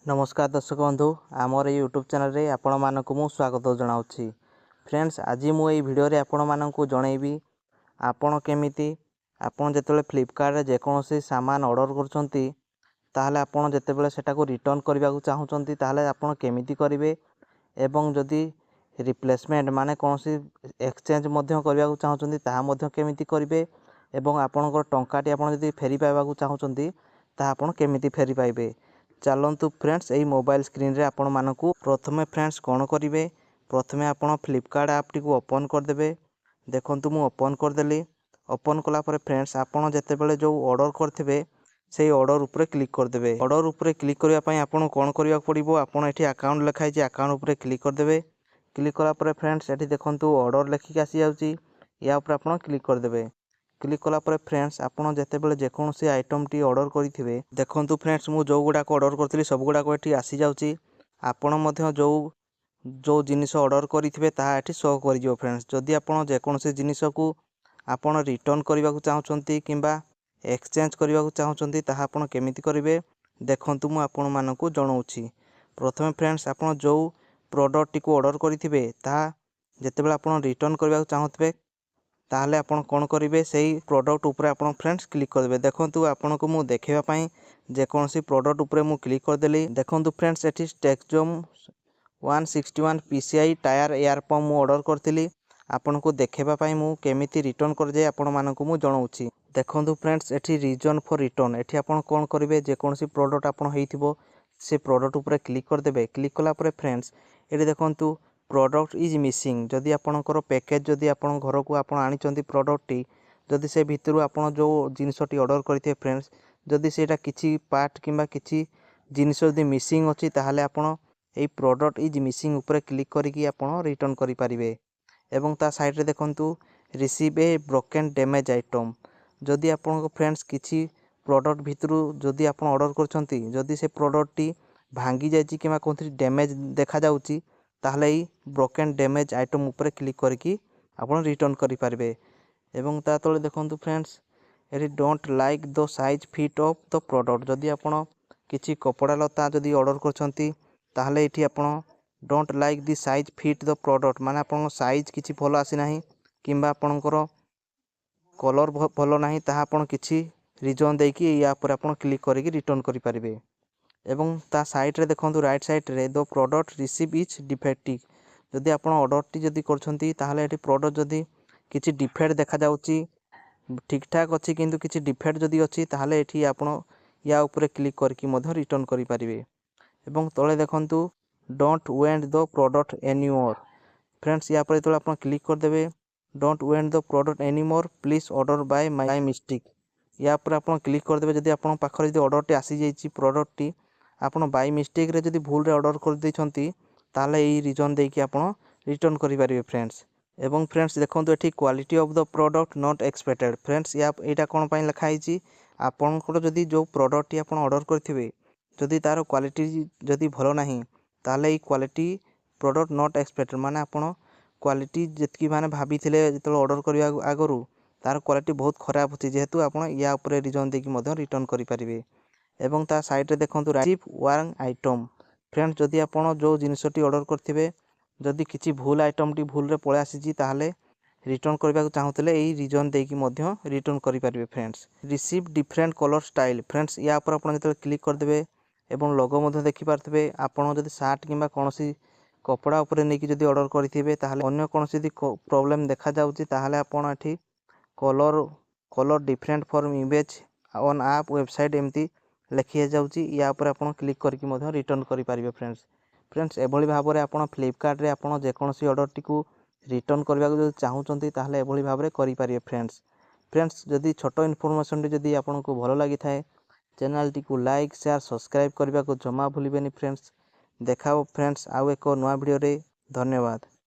नमस्कार दर्शक बंधु आमर यूट्यूब चैनल रे आपण मानक मु स्वागत जनाऊँगी। फ्रेंड्स आज मु ये वीडियो रे आपण मानक जनइबी आपण केमिति आपण जेतेबेले फ्लिपकार्ट रे जेकोसी सामान ऑर्डर करछंती ताहले आपण जेतेबेले सेटा को रिटर्न करबा को चाहूचंती ताहले आपण केमिति करिवे एवं जदि रिप्लेसमेंट माने कोनोसी एक्सचेंज मध्य करबा को चाहूचंती ताहा मध्य केमिति करिवे एवं आपणकर टंकाटी आपण जदि फेरी पाइबा को चाहूचंती ताहा आपण केमिति फेरी पाइबे। चलतु फ्रेंड्स यही मोबाइल स्क्रीन रे आपण मानकु प्रथमे फ्रेंड्स कौन करेंगे प्रथमे आपण फ्लिपकार्ट ऐप टी को ओपन करदे। देखंतु मु ओपन करदेली। ओपन कला परे फ्रेंड्स आपण जेतेबेले जो ऑर्डर करथिबे सेही ऑर्डर उपरे क्लिक करदे। ऑर्डर उपरे क्लिक करिया पई आपण कोन करिया पड़िबो आपण एठी अकाउंट लिखाई जे अकाउंट उपरे क्लिक करदे। क्लिक कला परे फ्रेंड्स एठी देखंतु ऑर्डर लिखिक आसी जाउची या उपरे आपण क्लिक करदे। क्लिक कला परे फ्रेंड्स आपण जेतेबेले जेकोसी आइटम टी ऑर्डर करिथिबे देखंतु फ्रेंड्स मु जो गुडा को ऑर्डर करथिली सब गुडा को एठी आसी जाउची। आपण मध्य जो जिनिस ऑर्डर करिथिबे ताहा एठी शो करि जो फ्रेंड्स। जदि आपण जेकोसी जिनिस को आपण रिटर्न करबा को चाहउचंती किंबा एक्सचेंज करबा को चाहउचंती ताहा आपण केमिति करिवे देखंतु मु आपण मानकु जणाउची। प्रथमे फ्रेंड्स आपण जो प्रोडक्ट टी को ऑर्डर करिथिबे ताहा जेतेबेले आपण रिटर्न करबा को चाहउतबे ताहले आपण कोन करिवे सेही प्रोडक्ट उपरे आपण फ्रेंड्स क्लिक करबे। देखंतु आपण को मु देखैबा पई जेकोसी प्रोडक्ट उपरे मु क्लिक करदेली। देखंतु फ्रेंड्स एठी टेक्सजोम 161 PCI टायर एयर पंप मु ऑर्डर करथिली। आपण को देखैबा पई मु केमिति रिटर्न कर जे आपण मानकु मु जणाउची। देखंतु फ्रेंड्स एठी रीजन फॉर रिटर्न एठी आपण कोन करिवे जेकोसी प्रोडक्ट आपण हेइथिबो से प्रोडक्ट उपरे क्लिक करदेबे। क्लिक कला परे फ्रेंड्स एठी देखंतु प्रोडक्ट इज मिसिंग जदि आपणकर पैकेज जदि आपण घर को आपण आनिचंती प्रोडक्ट टी जदि से भितरु आपण जो जिनिसटी ऑर्डर करथे फ्रेंड्स जदि सेटा किछि पार्ट किंबा किछि जिनिस जदि मिसिंग अछि ताहले आपण एई प्रोडक्ट इज मिसिंग ऊपर क्लिक करिकि आपण रिटर्न करि परिबे। एवं ता साइड रे देखंतु रिसीव ए ब्रोकन डैमेज आइटम जदि आपण फ्रेंड्स किछि प्रोडक्ट भितरु जदि आपण ऑर्डर करछंती जदि से प्रोडक्ट टी भांगी जायछि किंबा कोनथि डैमेज देखा जाउछि ताहले ई ब्रोकन डैमेज आइटम ऊपर क्लिक करिकि आपण रिटर्न करि परिबे। एवं ता तले देखंतु फ्रेंड्स एरी don't like the size fit of the product जदि आपण किछि कपड़ा लता जदि ऑर्डर करछंती ताहले एठी आपण don't like the size fit the product माने आपण साइज किछि भलो आसी नाही किंबा आपणकर कलर भलो नाही ताहा आपण किछि रीजन देकी या पर आपण क्लिक करिकि रिटर्न करि परिबे। एवं ता साइड रे देखंतु राइट साइड रे the product receive is defective जदि आपण ऑर्डर टी जदि करछंती ताहले एठी प्रोडक्ट जदि किछि डिफेक्ट देखा जाउची ठीक ठाक अछि किंतु किछि डिफेक्ट जदि अछि ताहले एठी आपण या ऊपर क्लिक करके मध्य रिटर्न करि परिबे। एवं तळे देखंतु don't went the product anymore friends या पर तळे आपण क्लिक कर देबे don't went the product anymore please order by my mistake या पर आपण क्लिक कर देबे। जदि आपण पाखरे जदि ऑर्डर टी आसी जाईची प्रोडक्ट टी आपण बाय मिस्टेक रे जदि भूल रे ऑर्डर कर दैछंती ताहले एई रीजन देकी आपण रिटर्न करि परिबे फ्रेंड्स। एवं फ्रेंड्स देखंतु एठी quality of the product not expected friends या एटा कोन पई लिखा आइची आपनकर जदि जो प्रोडक्ट टी आपण ऑर्डर करथिबे जदि तार क्वालिटी जदि भलो नाही ताले ई क्वालिटी प्रोडक्ट नॉट एक्सपेक्टेड माने आपण क्वालिटी जेतकी माने भाबिथिले जेतल ऑर्डर करिया आगरु तार क्वालिटी बहुत खराब होती जेहेतु आपण या ऊपर रीजन देकी मध्य रिटर्न करि परिबे। एवं ता साइड रे देखंतु रिसीव वारंग आइटम फ्रेंड्स जदि आपण जो जिनिसटी ऑर्डर करथिबे जदि किछि भूल आइटम टी भूल रे पळे आसीची ताहले रिटर्न करबा को चाहूतले एई रीजन देकी मध्य रिटर्न करि परिबे friends. Receive different colour style friends या पर आपण जते क्लिक कर देबे एवं लोगो मध्य देखि पारथबे आपण जदि शर्ट किंबा कोनोसी कपड़ा ऊपर नेकी जदि ऑर्डर करथिबे ताहले अन्य कोनोसी जदि प्रॉब्लम देखा जाउची ताहले आपण एठी colour different for image on app website एमती लिखि जाउची या ऊपर आपण क्लिक करके मध्य रिटर्न करि परिबे फ्रेंड्स। फ्रेंड्स एभली भाबरे आपण फ्लिपकार्ट रे आपण जे कोनोसी ऑर्डर टी को रिटर्न करबा को जदि चाहूचंती ताहले एभली भाबरे करि परिबे फ्रेंड्स। फ्रेंड्स जदि छोटो इन्फॉर्मेशन जदि आपण को भलो लागि थाए चैनल टी को लाइक शेयर सब्सक्राइब करबा को जमा भूलिबेनी फ्रेंड्स। देखाओ फ्रेंड्स आउ एको नवा वीडियो रे धन्यवाद।